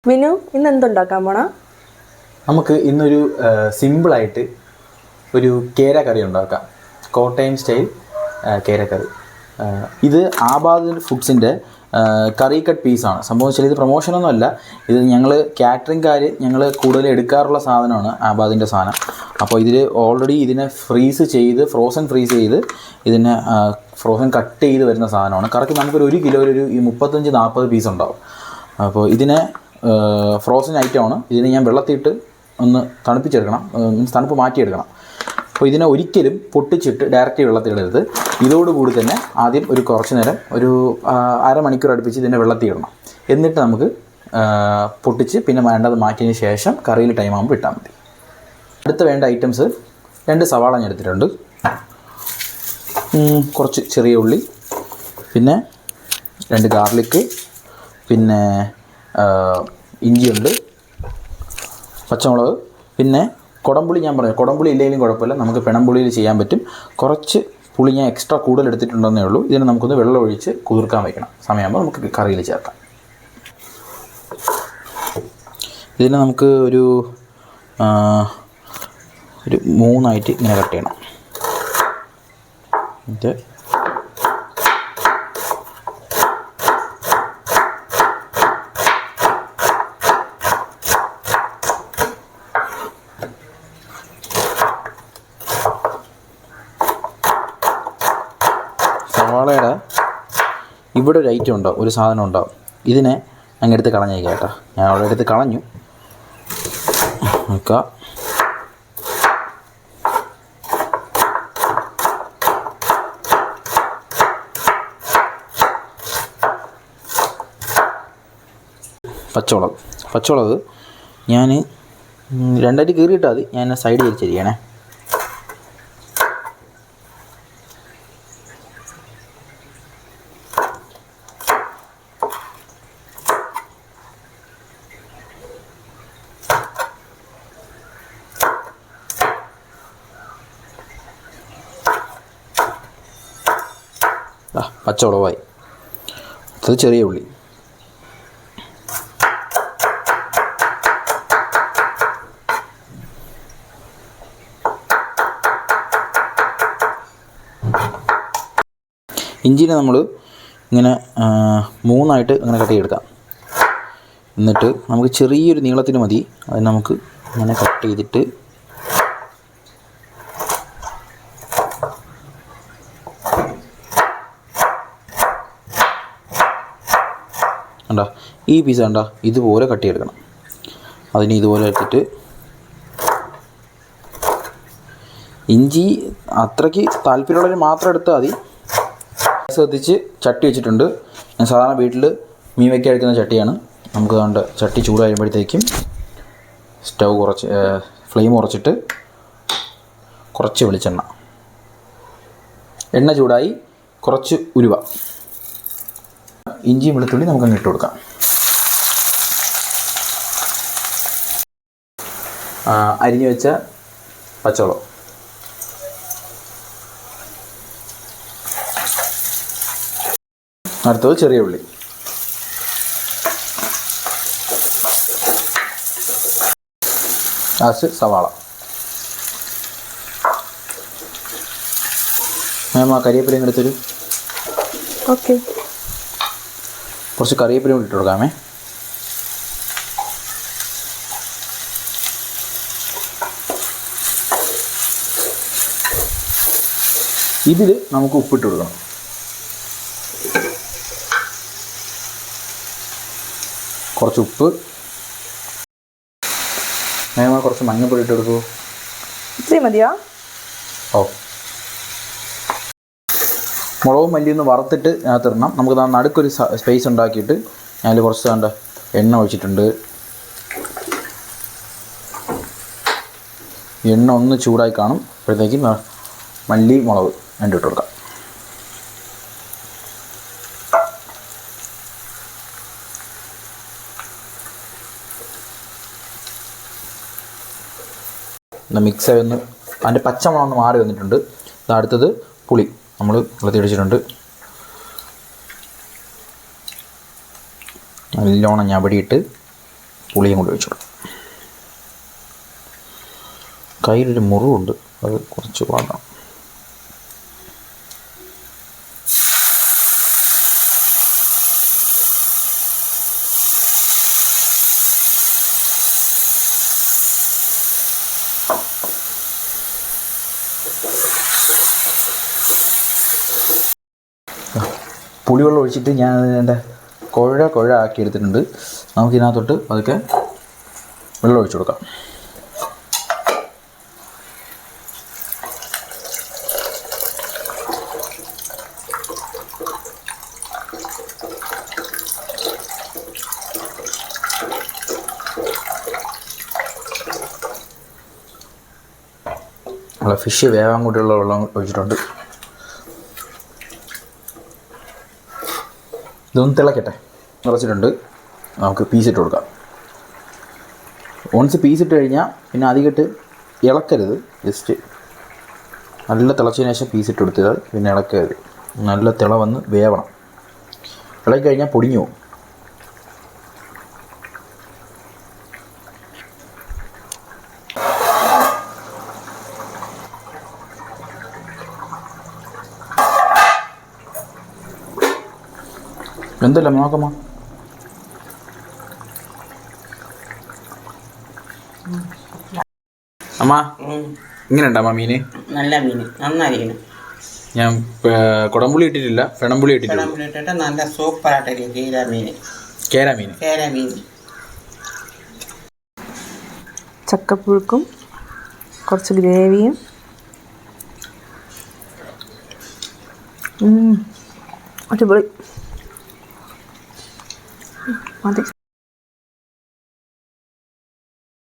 വിനു ഇന്ന് എന്തുണ്ടാക്കാൻ പോണ? നമുക്ക് ഇന്നൊരു സിമ്പിളായിട്ട് ഒരു കേര കറി ഉണ്ടാക്കാം. കോട്ടയം സ്റ്റൈൽ കേര കറി. ഇത് ആബാദ് ഫുഡ്സിൻ്റെ കറി കട്ട് പീസാണ്. സംഭവം വെച്ചാൽ ഇത് പ്രൊമോഷനൊന്നും അല്ല. ഇത് ഞങ്ങൾ കാറ്ററിംഗുകാർ ഞങ്ങൾ കൂടുതൽ എടുക്കാറുള്ള സാധനമാണ് ആബാദിൻ്റെ സാധനം. അപ്പോൾ ഇതിൽ ഓൾറെഡി ഇതിനെ ഫ്രോസൺ ഫ്രീസ് ചെയ്ത് ഇതിനെ ഫ്രോസൺ കട്ട് ചെയ്ത് വരുന്ന സാധനമാണ്. കറക്റ്റ് നമുക്കൊരു 1 കിലോ ഒരു 35-40 പീസ് ഉണ്ടാവും. അപ്പോൾ ഇതിനെ ഫ്രോസൺ ഐറ്റമാണ്. ഇതിനെ ഞാൻ വെള്ളത്തിയിട്ട് ഒന്ന് തണുപ്പിച്ചെടുക്കണം, മീൻസ് തണുപ്പ് മാറ്റിയെടുക്കണം. അപ്പോൾ ഇതിനെ ഒരിക്കലും പൊട്ടിച്ചിട്ട് ഡയറക്റ്റ് വെള്ളത്തിലിടരുത്. ഇതോടുകൂടി തന്നെ ആദ്യം കുറച്ച് നേരം ഒരു അരമണിക്കൂർ അടുപ്പിച്ച് ഇതിനെ വെള്ളത്തിലിടണം. എന്നിട്ട് നമുക്ക് പൊട്ടിച്ച് പിന്നെ വേണ്ടത് മാറ്റിയതിന് ശേഷം കറിയിൽ ടൈം ആകുമ്പോൾ ഇട്ടാൽ മതി. അടുത്ത വേണ്ട ഐറ്റംസ് 2 സവാള ഞാൻ എടുത്തിട്ടുണ്ട്, കുറച്ച് ചെറിയ ഉള്ളി, പിന്നെ 2 ഗാർലിക്ക്, പിന്നെ ഇഞ്ചിയുണ്ട്, പച്ചമുളക്, പിന്നെ കുടംപുളി. ഞാൻ പറഞ്ഞു കുടംപുളി ഇല്ലെങ്കിലും കുഴപ്പമില്ല, നമുക്ക് പെണംപുളിയിൽ ചെയ്യാൻ പറ്റും. കുറച്ച് പുളി ഞാൻ എക്സ്ട്രാ കൂടുതൽ എടുത്തിട്ടുണ്ടെന്നേ ഉള്ളൂ. ഇതിനെ നമുക്കൊന്ന് വെള്ളം ഒഴിച്ച് കുതിർക്കാൻ വയ്ക്കണം. സമയമാകുമ്പോൾ നമുക്ക് കറിയിൽ ചേർക്കാം. ഇതിനെ നമുക്ക് ഒരു 3 ഇങ്ങനെ കട്ട് ചെയ്യണം. ഇത് സവാളയുടെ ഇവിടെ ഒരു ഐറ്റം ഉണ്ടാവും, ഒരു സാധനം ഉണ്ടാവും. ഇതിനെ അങ്ങ് എടുത്ത് കളഞ്ഞേക്കാം കേട്ടോ. ഞാൻ അവിടെ എടുത്ത് കളഞ്ഞു. നോക്കാം, പച്ചമുളക് ഞാൻ 2 കീറിയിട്ടാൽ മതി. ഞാൻ സൈഡ് തിരിച്ചിരിക്കണേ. പച്ചമുളകായി. അത് ചെറിയ ഉള്ളി, ഇഞ്ചിനെ നമ്മൾ ഇങ്ങനെ 3 അങ്ങനെ കട്ട് ചെയ്തെടുക്കാം. എന്നിട്ട് നമുക്ക് ചെറിയൊരു നീളത്തിന് മതി. അത് നമുക്ക് ഇങ്ങനെ കട്ട് ചെയ്തിട്ട് കണ്ടോ, ഈ പീസ് കണ്ടോ, ഇതുപോലെ കട്ട് ചെയ്തെടുക്കണം. അതിന് ഇതുപോലെ എടുത്തിട്ട് ഇഞ്ചി അത്രയ്ക്ക് താല്പര്യമുള്ളവർ മാത്രം എടുത്താൽ മതി. ശ്രദ്ധിച്ച് ചട്ടി വെച്ചിട്ടുണ്ട്. ഞാൻ സാധാരണ വീട്ടിൽ മീൻ വയ്ക്കാൻ എടുക്കുന്ന ചട്ടിയാണ്. നമുക്ക് അതുകൊണ്ട് ചട്ടി ചൂടാകുമ്പോഴത്തേക്കും ഫ്ലെയിം കുറച്ചിട്ട് കുറച്ച് വെളിച്ചെണ്ണ, എണ്ണ ചൂടായി കുറച്ച് ഉലുവ, ഇഞ്ചിയും വെളുത്തുള്ളി നമുക്കങ്ങ് ഇട്ട് കൊടുക്കാം. അരിഞ്ഞു വെച്ച പച്ചമുളക്, അടുത്തത് ചെറിയ ഉള്ളി, ലാസ്റ്റ് സവാള. മാം ആ കരിവേപ്പിലയും എടുത്തൊരു ഓക്കെ, കുറച്ച് കറിവേപ്പിലയും കൂടി ഇട്ട് കൊടുക്കാമേ. ഇതിൽ നമുക്ക് ഉപ്പിട്ട് കൊടുക്കണം. കുറച്ച് ഉപ്പ്, കുറച്ച് മഞ്ഞൾപ്പൊടി ഇട്ട് കൊടുക്കൂ. ഇത്രയും മതിയോ? ഓ, മുളകും മല്ലിയൊന്ന് വറുത്തിട്ട് അതിനകത്തിടണം. നമുക്ക് നടുക്കൊരു സ്പേസ് ഉണ്ടാക്കിയിട്ട് ഞാൻ കുറച്ച് എണ്ണ ഒഴിച്ചിട്ടുണ്ട്. എണ്ണ ഒന്ന് ചൂടായി കാണും. അപ്പോഴത്തേക്കും മല്ലി മുളക് രണ്ടും ഇട്ട് കൊടുക്കാം. മിക്സായി ഒന്ന് അതിൻ്റെ പച്ചമണം ഒന്ന് മാറി വന്നിട്ടുണ്ട്. അടുത്തത് പുളി നമ്മൾ വെള്ളത്തിൽ അടിച്ചിട്ടുണ്ട്. നല്ലോണം ഞവടിയിട്ട് പുളിയും കൂടി ഒഴിച്ചു കൊടുക്കാം. കയ്യിലൊരു മുറിവുണ്ട്, അത് കുറച്ച് പാടാം. പുളിവെള്ളം ഒഴിച്ചിട്ട് ഞാൻ എൻ്റെ കുഴ ആക്കി എടുത്തിട്ടുണ്ട്. നമുക്കിതിനകത്തോട്ട് അതൊക്കെ വെള്ളം ഒഴിച്ചു കൊടുക്കാം. നമ്മളെ ഫിഷ് വേവാൻ കൂടിയുള്ള വെള്ളം ഒഴിച്ചിട്ടുണ്ട്. ഇതൊന്ന് തിളക്കട്ടെ. തിളച്ചിട്ടുണ്ട്. നമുക്ക് പീസിട്ട് കൊടുക്കാം. വൺസ് പീസിട്ട് കഴിഞ്ഞാൽ പിന്നെ അധികമായിട്ട് ഇളക്കരുത്. ജസ്റ്റ് നല്ല തിളച്ചതിന് ശേഷം പീസിട്ട് കൊടുത്താൽ പിന്നെ ഇളക്കരുത്. നല്ല തിള വന്ന് വേവണം. ഇളക്കി കഴിഞ്ഞാൽ പൊടിഞ്ഞു പോകും. എന്തല്ല നോക്കമ്മ? അമ്മ ഇങ്ങനെ ഉണ്ടമ്മ മീന്? നല്ല മീൻ, നന്നായിരിക്കണം. ഞാൻ കുടംപുളി ഇട്ടിട്ടില്ല, പെണമ്പുളി ഇട്ടിട്ടില്ല. ഇട്ടിട്ട് നല്ല സൂപ്പറായിട്ടിരിക്കും കേര മീൻ. ചക്കപ്പുഴുക്കും കുറച്ച് ഗ്രേവിയും. അടിപൊളി. മതി.